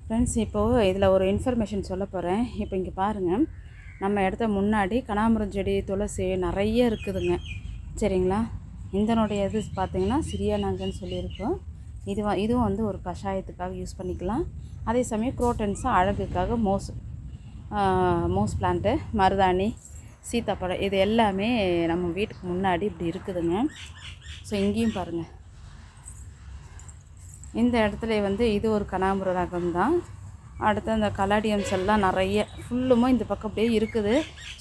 Friends, இப்போது இதில் ஒரு இன்ஃபர்மேஷன் சொல்ல போகிறேன். இப்போ இங்கே பாருங்கள், நம்ம இடத்த முன்னாடி கனகாம்பரம் செடி, துளசி நிறைய இருக்குதுங்க. சரிங்களா? இதனுடைய இது பார்த்திங்கன்னா சிரியானாங்கன்னு சொல்லியிருக்கோம். இதுவும் வந்து ஒரு கஷாயத்துக்காக யூஸ் பண்ணிக்கலாம். அதே சமயம் குரோட்டன்ஸும் அழகுக்காக மோஸ் பிளான்ட்டு, மருதாணி, சீத்தாப்பழம் இது எல்லாமே நம்ம வீட்டுக்கு முன்னாடி இப்படி இருக்குதுங்க. ஸோ இங்கேயும் பாருங்கள், இந்த இடத்துல வந்து இது ஒரு கனகாம்பர ரகம் தான். அடுத்து அந்த கலாடியம்ஸ் எல்லாம் நிறைய ஃபுல்லுமே இந்த பக்கம் அப்படியே இருக்குது.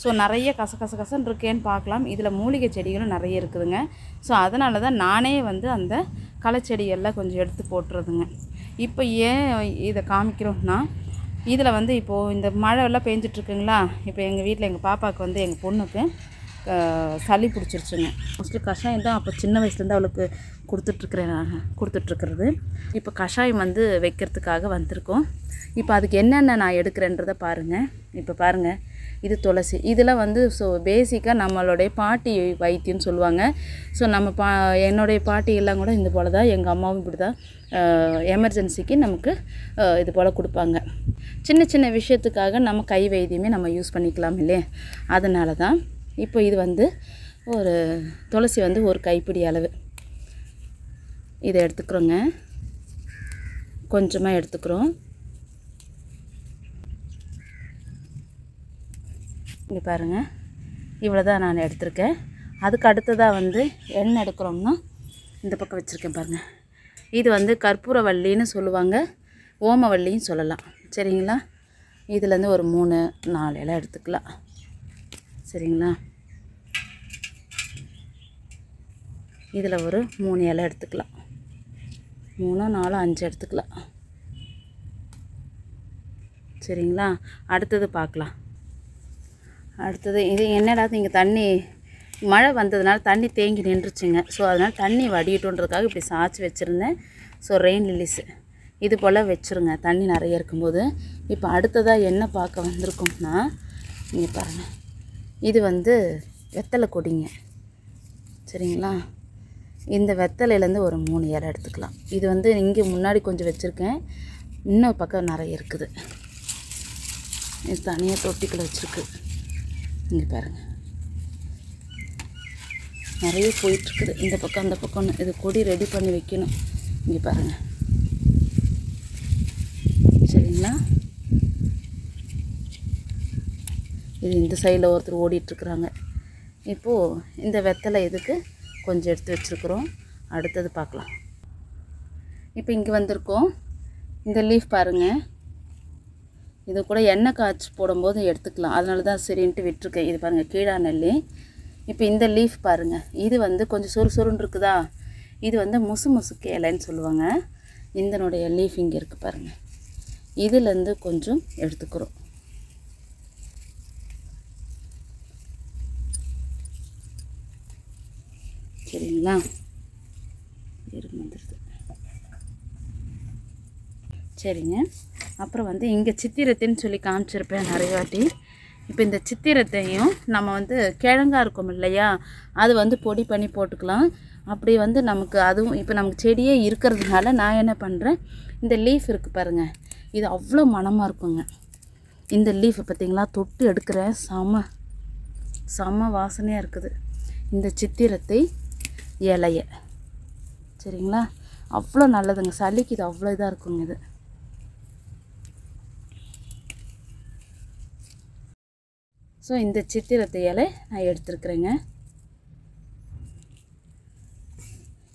ஸோ நிறைய கசன்னு இருக்கேன்னு பார்க்கலாம். இதில் மூலிகை செடிகளும் நிறைய இருக்குதுங்க. ஸோ அதனால தான் நானே வந்து அந்த களைச்செடியெல்லாம் கொஞ்சம் எடுத்து போட்டுறதுங்க. இப்போ ஏன் இதை காமிக்கிறோம்னா, இதில் வந்து இப்போது இந்த மழையெல்லாம் பெஞ்சிட்ருக்குங்களா. இப்போ எங்கள் வீட்டில் எங்கள் பாப்பாவுக்கு வந்து எங்கள் பொண்ணுக்கு சளி பிடிச்சிருச்சுங்க. மோஸ்ட்லி கஷாயம் தான் அப்போ சின்ன வயசுலேருந்து அவளுக்கு கொடுத்துட்ருக்கிறது. இப்போ கஷாயம் வந்து வைக்கிறதுக்காக வந்திருக்கோம். இப்போ அதுக்கு என்னென்ன நான் எடுக்கிறேன்றதை பாருங்கள். இப்போ பாருங்கள், இது துளசி. இதில் வந்து பேசிக்காக நம்மளுடைய பாட்டி வைத்தியம்னு சொல்லுவாங்க. ஸோ என்னுடைய பாட்டி எல்லாம் கூட இந்த போல் தான், எங்கள் அம்மாவும் இப்படி தான் எமர்ஜென்சிக்கு நமக்கு இது போல் கொடுப்பாங்க. சின்ன விஷயத்துக்காக நம்ம கை வைத்தியமே நம்ம யூஸ் பண்ணிக்கலாம் இல்லையே. அதனால தான் இப்போ இது வந்து ஒரு துளசி வந்து ஒரு கைப்பிடி அளவு இதை எடுத்துக்கிறோங்க. கொஞ்சமாக எடுத்துக்கிறோம். இங்கே பாருங்கள், இவ்வளோ தான் நான் எடுத்திருக்கேன். அதுக்கு அடுத்ததாக வந்து எண்ணெய் எடுக்கிறோம்னா இந்த பக்கம் வச்சுருக்கேன் பாருங்கள். இது வந்து கற்பூரவல்லின்னு சொல்லுவாங்க, ஓமவல்லின்னு சொல்லலாம். சரிங்களா? இதுலேருந்து ஒரு 3-4 இலை எடுத்துக்கலாம். சரிங்களா? இதில் ஒரு 3 இலை எடுத்துக்கலாம். 3, 4, 5 எடுத்துக்கலாம். சரிங்களா? அடுத்தது பார்க்கலாம். அடுத்தது இது என்னடா, இங்கே தண்ணி மழை வந்ததுனால தண்ணி தேங்கி நின்றுச்சுங்க. ஸோ அதனால் தண்ணி வடியட்டுன்றதுக்காக இப்படி சாய்ச்சி வச்சுருந்தேன். ஸோ ரெயின் லில்லிஸு இது போல் வச்சுருங்க தண்ணி நிறைய இருக்கும்போது. இப்போ அடுத்ததாக என்ன பார்க்க வந்திருக்கோம்னா, இங்கே பாருங்கள், இது வந்து வெத்தலை கொடிங்க. சரிங்களா? இந்த வெத்தலையிலேருந்து ஒரு 3 இலை எடுத்துக்கலாம். இது வந்து இங்கே முன்னாடி கொஞ்சம் வச்சுருக்கேன், இன்னொரு பக்கம் நிறைய இருக்குது. இது தனியாக தொட்டிக்குள்ளே வச்சுருக்கு. இங்கே பாருங்கள், நிறைய போயிட்டுருக்குது. இந்த பக்கம் அந்த பக்கம்னு இது கொடி ரெடி பண்ணி வைக்கணும். இங்கே பாருங்கள். சரிங்களா? இது இந்த சைடில் ஒருத்தர் ஓடிட்டுருக்குறாங்க. இப்போது இந்த வெத்தலை இதுக்கு கொஞ்சம் எடுத்து வச்சுருக்குறோம். அடுத்தது பார்க்கலாம். இப்போ இங்கே வந்திருக்கோம். இந்த லீஃப் பாருங்கள், இது கூட எண்ணெய் காய்ச்சி போடும்போது எடுத்துக்கலாம். அதனால தான் சரின்ட்டு விட்டுருக்கேன். இது பாருங்கள், கீழா நெல்லி. இப்போ இந்த லீஃப் பாருங்கள், இது வந்து கொஞ்சம் சொருன்னு இருக்குதா. இது வந்து முசுக்கு இலைன்னு சொல்லுவாங்க. இதனுடைய லீஃப் இங்கே இருக்குது பாருங்கள். இதுலேருந்து கொஞ்சம் எடுத்துக்கிறோம். சரிங்களா? வந்துடுது. சரிங்க. அப்புறம் வந்து இங்கே சித்திரத்தைன்னு சொல்லி காமிச்சிருப்பேன் நிறைய வாட்டி. இப்போ இந்த சித்திரத்தையும் நம்ம வந்து கிழங்கா இருக்கும் இல்லையா, அது வந்து பொடி பண்ணி போட்டுக்கலாம். அப்படி வந்து நமக்கு அதுவும் இப்போ நமக்கு செடியே இருக்கிறதுனால நான் என்ன பண்ணுறேன், இந்த லீஃப் இருக்குது பாருங்கள், இது அவ்வளோ மணமாக இருக்குங்க. இந்த லீஃப் பார்த்திங்களா, தொட்டு எடுக்கிறேன், செம வாசனையாக இருக்குது. இந்த சித்திரத்தை இலைய. சரிங்களா? அவ்வளோ நல்லதுங்க, சளிக்கு இது அவ்வளோ இதாக இருக்குங்க. இது ஸோ இந்த சித்திரத்தை இலை நான் எடுத்துருக்குறேங்க.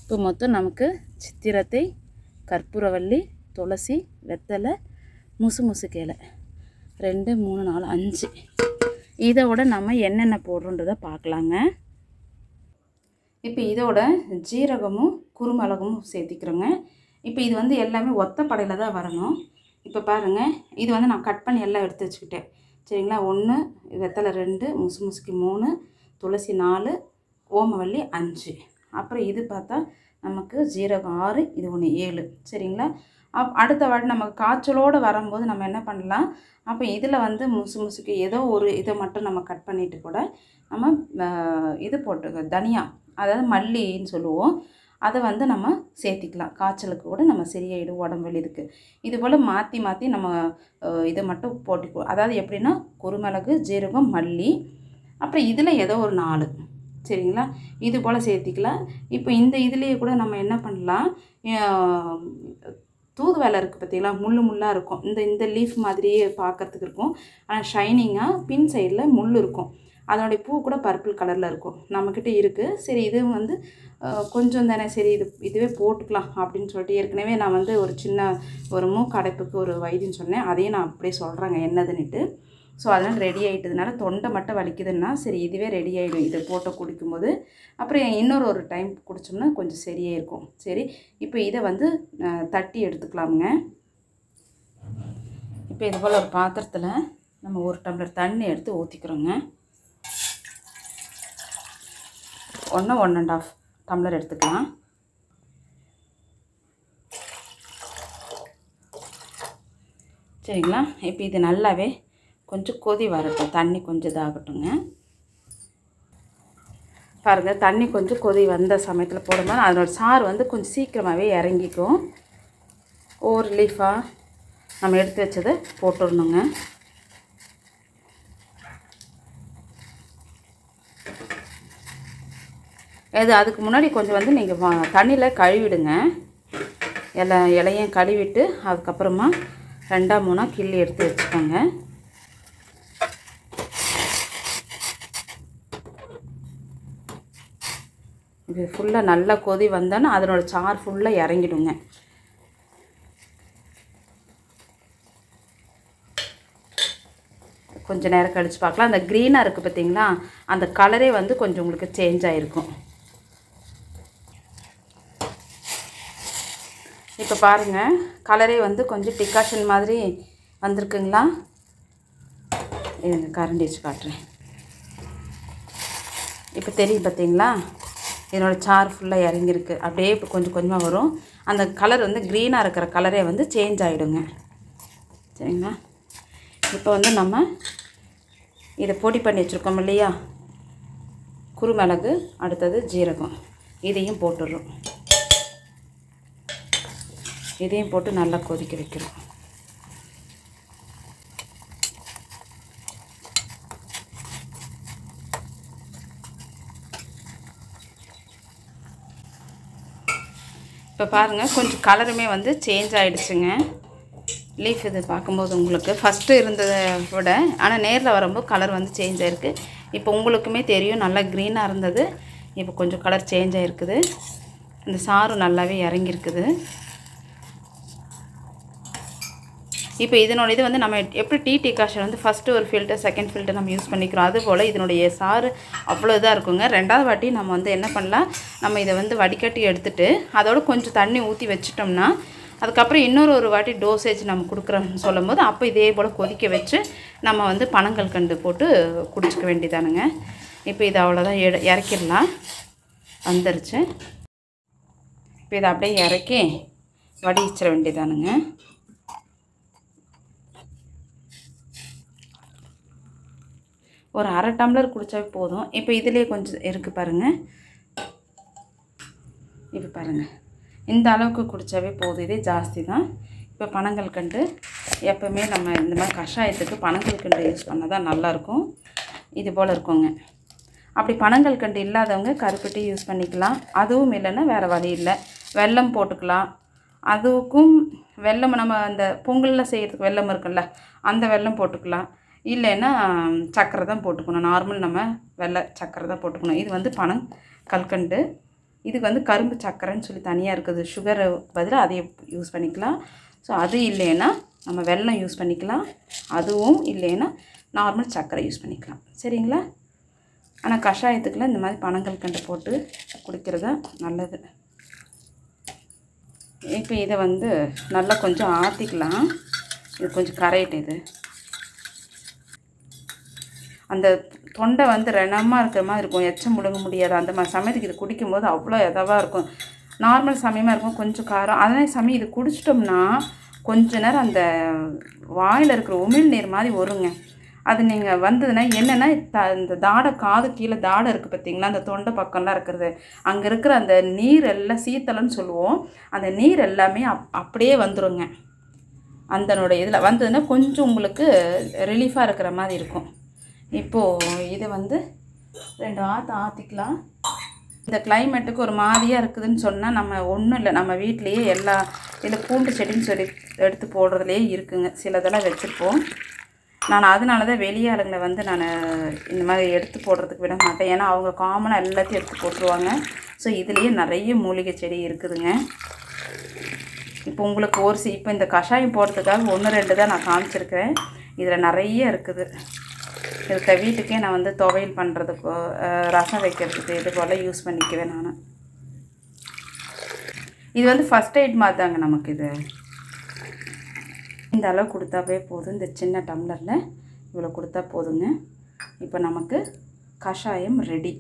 இப்போ மொத்தம் நமக்கு சித்திரத்தை, கற்பூரவல்லி, துளசி, வெத்தலை, முசுக்கு இலை 2, 3, 4, 5. இதோட நம்ம என்னென்ன போடுறோன்றதை பார்க்கலாங்க. இப்போ இதோட ஜீரகமும் குருமிளகும் சேர்த்திக்கிறோங்க. இப்போ இது வந்து எல்லாமே ஒத்த படையில் தான் வரணும். இப்போ பாருங்கள், இது வந்து நான் கட் பண்ணி எல்லாம் எடுத்து வச்சுக்கிட்டேன். சரிங்களா? 1, வெத்தலை 2, முசுக்கு 3, துளசி 4, ஓமவல்லி 5. அப்புறம் இது பார்த்தா நமக்கு ஜீரகம் 6, இது 1 7. சரிங்களா? அடுத்த வாட்டி நமக்கு காய்ச்சலோடு வரும்போது நம்ம என்ன பண்ணலாம், அப்போ இதில் வந்து முசுக்கு ஏதோ ஒரு இதை மட்டும் நம்ம கட் பண்ணிவிட்டு கூட நம்ம இது போட்டு தனியா, அதாவது மல்லின்னு சொல்லுவோம், அதை வந்து நம்ம சேர்த்திக்கலாம். காய்ச்சலுக்கு கூட நம்ம சரியாயிடும் உடம்பு வலி இதுக்கு. இதுபோல் மாற்றி மாற்றி நம்ம இதை மட்டும் போட்டுக்குவோம். அதாவது எப்படின்னா குருமிளகு, ஜீரகம், மல்லி, அப்புறம் இதில் ஏதோ ஒரு 4 சரிங்களா, இது போல் சேர்த்திக்கலாம். இப்போ இந்த இதுலேயே கூட நம்ம என்ன பண்ணலாம், தூதுவளை இருக்குது பார்த்தீங்களா, முள்ளாக இருக்கும். இந்த லீஃப் மாதிரியே பார்க்கறதுக்கு இருக்கும், ஆனால் ஷைனிங்காக பின் சைடில் முள் இருக்கும். அதனுடைய பூ கூட பர்பிள் கலரில் இருக்கும். நம்மக்கிட்ட இருக்குது. சரி இது வந்து கொஞ்சம் தானே, சரி இதுவே போட்டுக்கலாம் அப்படின்னு சொல்லிட்டு ஏற்கனவே நான் வந்து ஒரு சின்ன ஒரு மூக்கடைப்புக்கு ஒரு வைத்தியம் சொன்னேன். அதையும் நான் அப்படியே சொல்கிறேங்க என்னதுன்னுட்டு. ஸோ அதனால் ரெடி ஆகிட்டதுனால தொண்டை மட்டும் வலிக்குதுன்னா சரி இதுவே ரெடி ஆகிடும் இதை போட்டு குடிக்கும்போது. அப்புறம் இன்னொரு டைம் குடித்தோம்னா கொஞ்சம் சரியாக இருக்கும். சரி, இப்போ இதை வந்து தட்டி எடுத்துக்கலாமுங்க. இப்போ இது போல் ஒரு பாத்திரத்தில் நம்ம 1 டம்ளர் தண்ணி எடுத்து ஊற்றிக்கிறோங்க. 1 1.5 டம்ளர் எடுத்துக்கலாம். சரிங்களா, இப்போ இது நல்லாவே கொஞ்சம் கொதி வரட்டும், தண்ணி கொஞ்சம் இதாகட்டுங்க. பாருங்கள், தண்ணி கொஞ்சம் கொதி வந்த சமயத்தில் போடும்போது அதனோட சாறு வந்து கொஞ்சம் சீக்கிரமாகவே இறங்கிக்கும். ஒவ்வொரு லீஃபாக நம்ம எடுத்து வச்சதை போட்டுடணுங்க. அதுக்கு முன்னாடி கொஞ்சம் வந்து நீங்கள் தண்ணியில் கழுவிடுங்க. இலையும் கழுவிட்டு அதுக்கப்புறமா 2 3 கிள்ளி எடுத்து வச்சுக்கோங்க. இது ஃபுல்லாக நல்லா கொதி வந்தோன்னா அதனோட சாறு ஃபுல்லாக இறங்கிடுங்க. கொஞ்சம் நேரம் கழித்து பார்க்கலாம். அந்த க்ரீனாக இருக்குது பார்த்தீங்களா, அந்த கலரே வந்து கொஞ்சம் உங்களுக்கு சேஞ்ச் ஆகிருக்கும். இப்போ பாருங்கள், கலரே வந்து கொஞ்சம் டிகாஷன் மாதிரி வந்திருக்குங்களா. இதுங்க கரண்டி வச்சு காட்டுறேன். இப்போ தெரியும் பார்த்தீங்களா, இதனோட சாறு ஃபுல்லாக இறங்கியிருக்கு. அப்படியே இப்போ கொஞ்சம் கொஞ்சமாக வரும். அந்த கலர் வந்து க்ரீனாக இருக்கிற கலரே வந்து சேஞ்ச் ஆகிடுங்க. சரிங்களா, இப்போ வந்து நம்ம இதை பொடி பண்ணி வச்சுருக்கோம் இல்லையா, குருமிளகு, அடுத்தது ஜீரகம், இதையும் போட்டுடுறோம். இதையும் போட்டு நல்லா கொதிக்க வைக்கிறோம். இப்போ பாருங்கள், கொஞ்சம் கலருமே வந்து சேஞ்ச் ஆகிடுச்சுங்க. லீஃப் இது பார்க்கும்போது உங்களுக்கு ஃபஸ்ட்டு இருந்ததை விட, ஆனால் நேரில் வரும்போது கலர் வந்து சேஞ்ச் ஆகிருக்கு. இப்போ உங்களுக்குமே தெரியும், நல்லா க்ரீனாக இருந்தது, இப்போ கொஞ்சம் கலர் சேஞ்ச் ஆகிருக்குது. இந்த சாறு நல்லாவே இறங்கியிருக்குது. இப்போ இதனோட இது வந்து நம்ம எப்படி டீ டிகாஷன் வந்து ஃபஸ்ட்டு ஒரு ஃபில்டர், செகண்ட் ஃபில்டர் நம்ம யூஸ் பண்ணிக்கிறோம், அதுபோல் இதனுடைய சாறு அவ்வளோ இதாக இருக்குங்க. 2வது வாட்டி நம்ம வந்து என்ன பண்ணலாம், நம்ம இதை வந்து வடிகட்டி எடுத்துகிட்டு அதோட கொஞ்சம் தண்ணி ஊற்றி வச்சிட்டோம்னா அதுக்கப்புறம் ஒரு வாட்டி டோசேஜ் நம்ம கொடுக்குறோன்னு சொல்லும் போது அப்போ இதே போல் கொதிக்க வச்சு நம்ம வந்து பனங்கல்கண்டு போட்டு குடிச்சிக்க வேண்டியதானுங்க. இப்போ இது அவ்வளோதான், இறக்கிடலாம். வந்துருச்சு. இப்போ இதை அப்படியே இறக்கி வடிச்சிட வேண்டியதானுங்க. ஒரு 1/2 டம்ளர் குடித்தாவே போதும். இப்போ இதிலே கொஞ்சம் இருக்குது பாருங்கள். இப்போ பாருங்கள், இந்த அளவுக்கு குடித்தாவே போதும், இதே ஜாஸ்தி தான். இப்போ பனங்கல்கண்டு எப்போவுமே நம்ம இந்த மாதிரி கஷாயத்துக்கு பனங்கல்கண்டு யூஸ் பண்ணால் தான் நல்லாயிருக்கும். இது போல் இருக்குங்க. அப்படி பனங்கல்கண்டு இல்லாதவங்க கருப்பட்டி யூஸ் பண்ணிக்கலாம். அதுவும் இல்லைன்னா வேறு வழி இல்லை, வெல்லம் போட்டுக்கலாம். அதுக்கும் வெல்லம் நம்ம அந்த பொங்கலில் செய்கிறதுக்கு வெல்லம் இருக்குல்ல, அந்த வெல்லம் போட்டுக்கலாம். இல்லைன்னா சர்க்கரை தான் போட்டுக்கணும். நார்மல் நம்ம வெள்ளை சர்க்கரை தான் போட்டுக்கணும். இது வந்து பனங்கல்கண்டு, இதுக்கு வந்து கரும்பு சர்க்கரைன்னு சொல்லி தனியாக இருக்குது. சுகரை பதிலாக அதை யூஸ் பண்ணிக்கலாம். ஸோ அது இல்லைன்னா நம்ம வெல்லம் யூஸ் பண்ணிக்கலாம். அதுவும் இல்லைன்னா நார்மல் சர்க்கரை யூஸ் பண்ணிக்கலாம். சரிங்களா, ஆனால் கஷாயத்துக்குலாம் இந்த மாதிரி பனங்கல்கண்டு போட்டு குடிக்கிறது நல்லது. இப்போ இதை வந்து நல்லா கொஞ்சம் ஆற்றிக்கலாம். இது கொஞ்சம் கரையிட்டு, இது அந்த தொண்டை வந்து ரணமாக இருக்கிற மாதிரி இருக்கும், எச்சம் முழுங்க முடியாது. அந்த மாதிரி சமயத்துக்கு இது குடிக்கும்போது அவ்வளோ எதவாக இருக்கும். நார்மல் சமயமாக இருக்கும், கொஞ்சம் காரம். அதே சமயம் இது குடிச்சிட்டோம்னா கொஞ்ச நேரம் அந்த வாயில் இருக்கிற உமிழ் நீர் மாதிரி வருங்க. அது நீங்கள் வந்ததுன்னா என்னென்னா இந்த தாடை காது கீழே தாடை இருக்குது பார்த்தீங்களா, அந்த தொண்டை பக்கம்லாம் இருக்கிறது, அங்கே இருக்கிற அந்த நீர் எல்லாம் சீத்தலைன்னு சொல்லுவோம், அந்த நீர் எல்லாமே அப்படியே வந்துடுங்க. அந்தனுடைய இதில் வந்ததுன்னா கொஞ்சம் உங்களுக்கு ரிலீஃபாக இருக்கிற மாதிரி இருக்கும். இப்போது இதை வந்து 2 ஆற்றிக்கலாம். இந்த கிளைமேட்டுக்கு ஒரு மாதிரியாக இருக்குதுன்னு சொன்னால் நம்ம ஒன்றும் இல்லை, நம்ம வீட்லேயே எல்லா இதில் பூண்டு செடின்னு சொல்லி எடுத்து போடுறதுலேயே இருக்குங்க. சிலதெல்லாம் வச்சுருப்போம். நான் அதனால தான் வெளியாளுங்களை வந்து நான் இந்த மாதிரி எடுத்து போடுறதுக்கு விட மாட்டேன். ஏன்னா அவங்க காமனாக எல்லாத்தையும் எடுத்து போட்டுருவாங்க. ஸோ இதுலேயே நிறைய மூலிகை செடி இருக்குதுங்க. இப்போ உங்களுக்கு இப்போ இந்த கஷாயம் போடுறதுக்காக 1-2 தான் நான் காமிச்சிருக்கிறேன். இதில் நிறைய இருக்குது. இருக்க வீட்டுக்கே நான் வந்து துவையல் பண்ணுறதுக்கோ ரசம் வைக்கிறதுக்கு இது போல் யூஸ் பண்ணிக்குவேன் நான். இது வந்து ஃபஸ்ட் எய்ட் மாதிரி தாங்க நமக்கு. இது இந்த அளவு கொடுத்தாவே போதும். இந்த சின்ன டம்ளரில் இவ்வளோ கொடுத்தா போதுங்க. இப்போ நமக்கு கஷாயம் ரெடி.